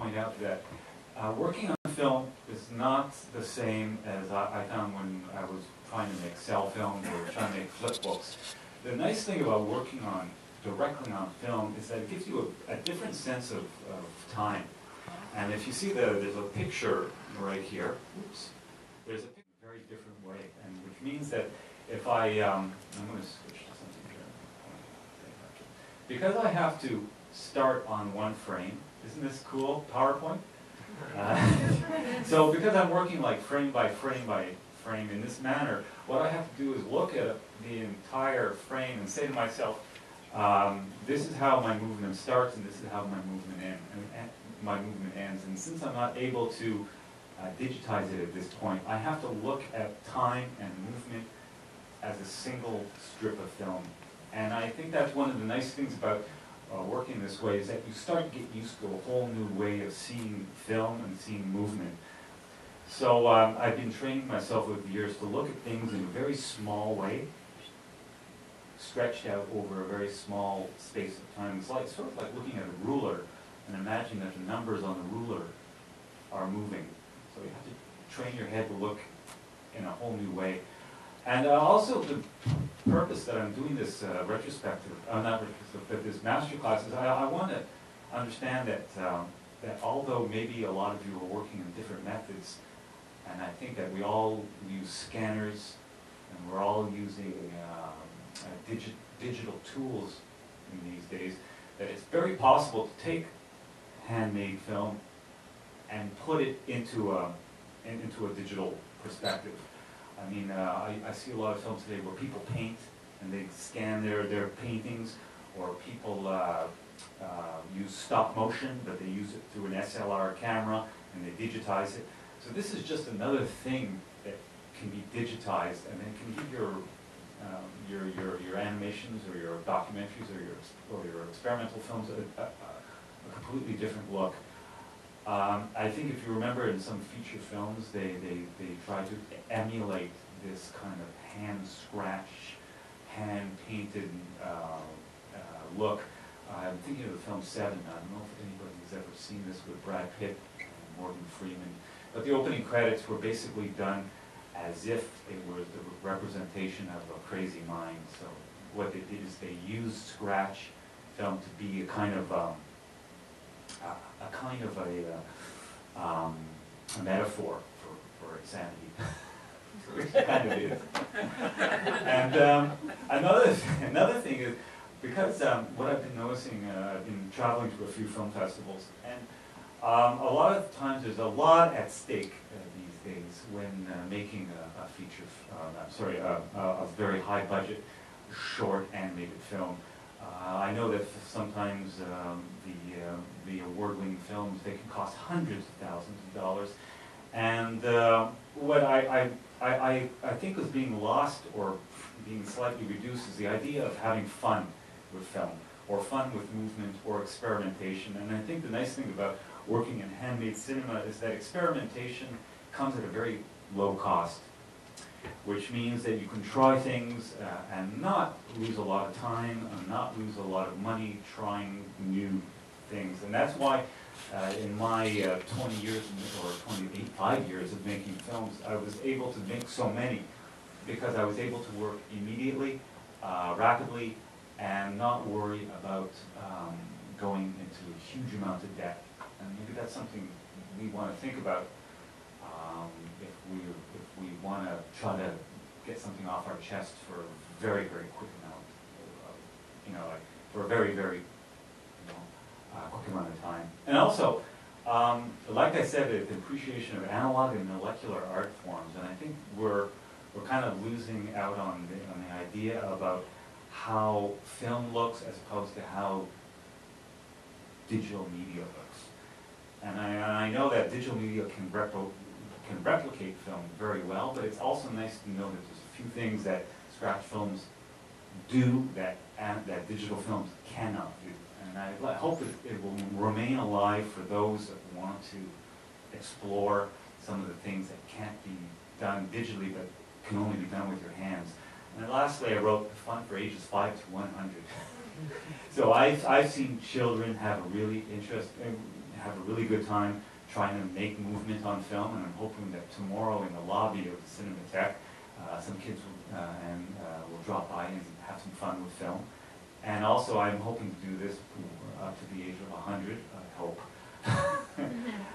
point out that working on film is not the same as I found when I was trying to make cell films or trying to make flip books. The nice thing about working directly on film is that it gives you a different sense of time. And if you see there's a picture right here, oops, there's a picture in a very different way, and which means that if I'm going to switch to something here. Because I have to start on one frame, isn't this cool, PowerPoint? So because I'm working like frame by frame in this manner, what I have to do is look at the entire frame and say to myself, this is how my movement starts and this is how my movement ends. And since I'm not able to digitize it at this point, I have to look at time and movement as a single strip of film. And I think that's one of the nice things about working this way, is that you start to get used to a whole new way of seeing film and seeing movement. So I've been training myself over the years to look at things in a very small way, stretched out over a very small space of time. It's like, sort of like looking at a ruler and imagining that the numbers on the ruler are moving. So you have to train your head to look in a whole new way. And also the purpose that I'm doing this not retrospective, but this master class is I want to understand that that although maybe a lot of you are working in different methods, and I think that we all use scanners and we're all using digital tools in these days, that it's very possible to take handmade film and put it into a digital perspective. I mean, I see a lot of films today where people paint and they scan their paintings, or people use stop motion, but they use it through an SLR camera and they digitize it. So this is just another thing that can be digitized, and it can give your animations or your documentaries or your experimental films a completely different look. I think if you remember in some feature films, they try to emulate this kind of hand-scratch, hand-painted look. I'm thinking of the film Seven. I don't know if anybody's ever seen this with Brad Pitt and Morgan Freeman. But the opening credits were basically done as if it was the representation of a crazy mind. So what they did is they used scratch film to be a kind of a metaphor for insanity, which it kind of is. And another thing is, because what I've been noticing, I've been traveling to a few film festivals, and a lot of times there's a lot at stake these days when making a feature, a very high budget, short animated film. I know that sometimes the award-winning films, they can cost hundreds of thousands of dollars, and what I think is being lost or being slightly reduced is the idea of having fun with film, or fun with movement, or experimentation. And I think the nice thing about working in handmade cinema is that experimentation comes at a very low cost, which means that you can try things and not lose a lot of time and not lose a lot of money trying new things. And that's why in my 20 years or 25 years of making films, I was able to make so many, because I was able to work immediately, rapidly, and not worry about going into a huge amount of debt. And maybe that's something we want to think about if we want to try to get something off our chest for a very, very quick amount, like for a very, very quick amount of time. And also, like I said, the appreciation of analog and molecular art forms, and I think we're kind of losing out on the idea about how film looks as opposed to how digital media looks. And I know that digital media can replicate film very well, but it's also nice to know that there's a few things that scratch films do that digital films cannot do. And I hope it will remain alive for those that want to explore some of the things that can't be done digitally but can only be done with your hands. And then lastly, I wrote fun for ages 5 to 100. So I've seen children have a really have a really good time trying to make movement on film, and I'm hoping that tomorrow in the lobby of the Cinémathèque, some kids will drop by and have some fun with film. And also, I'm hoping to do this up to the age of 100, I hope.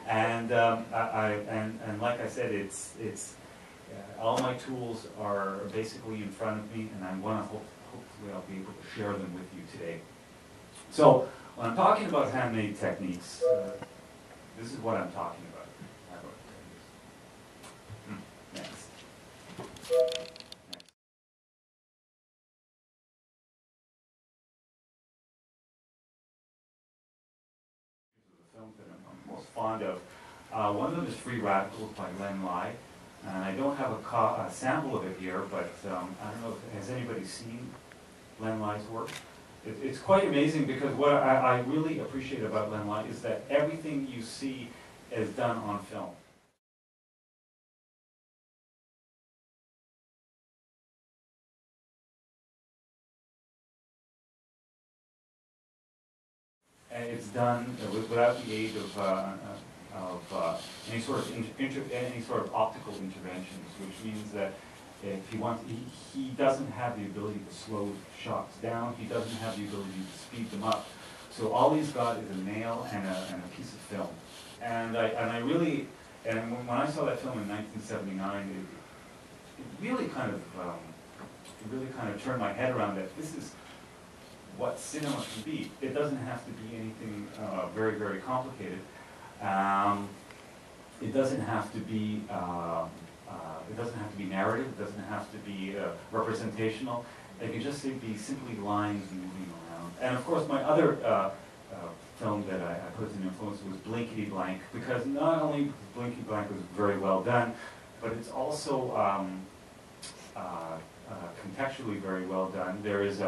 And like I said, it's all my tools are basically in front of me, and I want to hopefully I'll be able to share them with you today. So when I'm talking about handmade techniques, this is what I'm talking about. Next. The films that I'm most fond of. One of them is Free Radicals by Len Lai. And I don't have a sample of it here, but I don't know, has anybody seen Len Lai's work? It's quite amazing, because what I really appreciate about Len Lai is that everything you see is done on film. And it's done without the aid of any sort of optical interventions, which means that if he wants, he doesn't have the ability to slow shots down. He doesn't have the ability to speed them up. So all he's got is a nail and a piece of film. And when I saw that film in 1979, it really kind of turned my head around that this is what cinema can be. It doesn't have to be anything very, very complicated. It doesn't have to be narrative. It doesn't have to be representational. It can just be simply lines moving around. And of course, my other film that I put as an influence was Blinkety Blank, because not only Blinkety Blank was very well done, but it's also contextually very well done. There's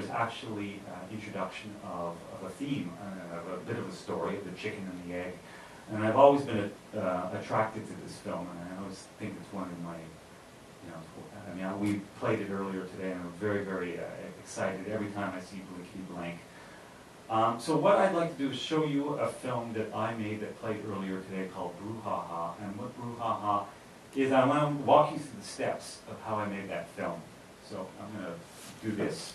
actually introduction of a theme, of a bit of a story of the chicken and the egg. And I've always been attracted to this film, and I always think it's one of my, we played it earlier today, and I'm very, very excited every time I see Blinkety Blank. So what I'd like to do is show you a film that I made that played earlier today called Brouhaha. And what Brouhaha is, I want to walk you through the steps of how I made that film. So I'm going to do this.